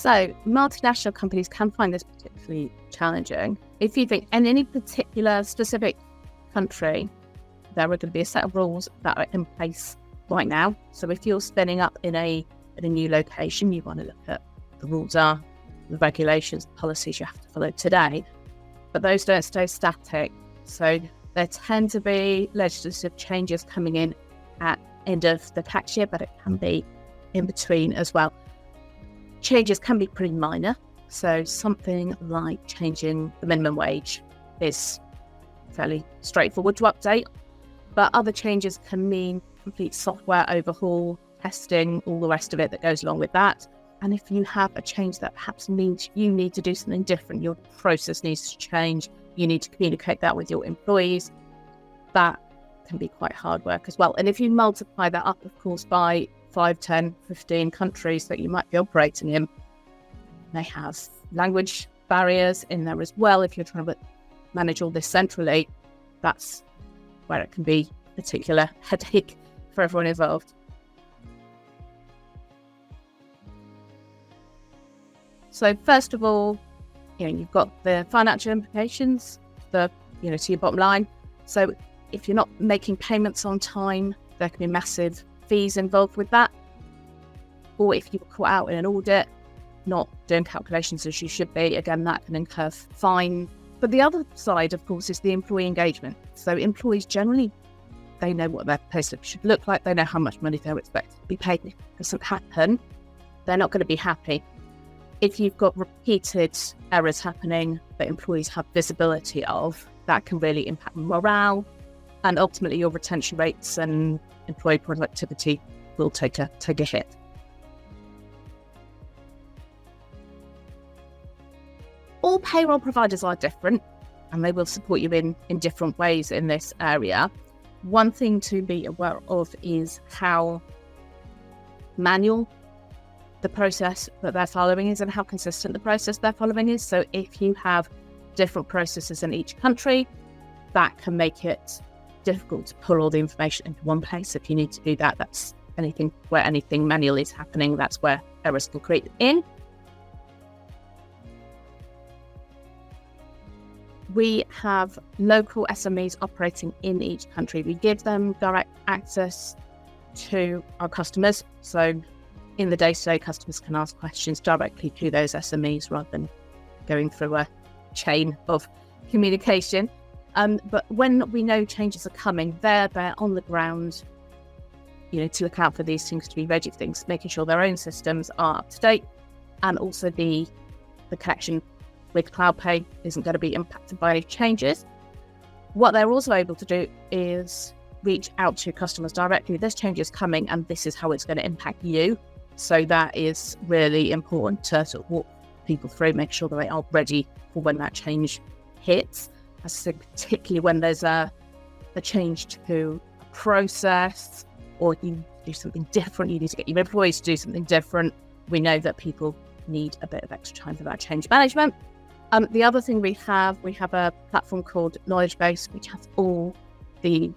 So multinational companies can find this particularly challenging. If you think in any particular specific country, there are going to be a set of rules that are in place right now. So if you're spinning up in a new location, you want to look at the rules are, the regulations, the policies you have to follow today. But those don't stay static. So there tend to be legislative changes coming in at end of the tax year, but it can be in between as well. Changes can be pretty minor. So something like changing the minimum wage is fairly straightforward to update. But other changes can mean complete software overhaul, testing, all the rest of it that goes along with that. And if you have a change that perhaps means you need to do something different, your process needs to change, you need to communicate that with your employees, that can be quite hard work as well. And if you multiply that up, of course, by 5, 10, 15 countries that you might be operating in, they have language barriers in there as well. If you're trying to manage all this centrally, that's where it can be a particular headache for everyone involved. So first of all, you've got the financial implications, to your bottom line. So if you're not making payments on time, there can be massive fees involved with that. Or if you were caught out in an audit, not doing calculations as you should be, again, that can incur fine. But the other side, of course, is the employee engagement. So employees generally, they know what their payslip should look like. They know how much money they're expected to be paid. If it doesn't happen, they're not going to be happy. If you've got repeated errors happening that employees have visibility of, that can really impact morale, and ultimately your retention rates and employee productivity will take a hit. All payroll providers are different, and they will support you in different ways in this area. One thing to be aware of is how manual the process that they're following is and how consistent the process they're following is. So if you have different processes in each country, that can make it difficult to pull all the information into one place. If you need to do that, that's anything manual is happening, that's where errors can creep in. We have local SMEs operating in each country. We give them direct access to our customers. So in the day-to-day, customers can ask questions directly to those SMEs rather than going through a chain of communication. But when we know changes are coming, they're on the ground, to look out for these things, to be ready for things, making sure their own systems are up to date, and also the connection with CloudPay isn't going to be impacted by any changes. What they're also able to do is reach out to customers directly. This change is coming and this is how it's going to impact you. So that is really important to sort of walk people through, make sure that they are ready for when that change hits. I think particularly when there's a change to a process, or you do something different, you need to get your employees to do something different. We know that people need a bit of extra time for that change management. The other thing we have a platform called Knowledge Base, which has all the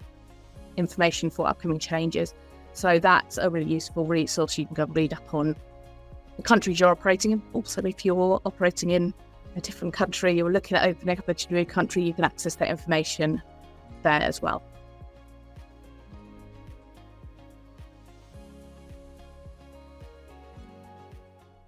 information for upcoming changes. So that's a really useful resource. You can go read up on the countries you're operating in. Also, if you're operating in a different country, you're looking at opening up a new country, you can access that information there as well.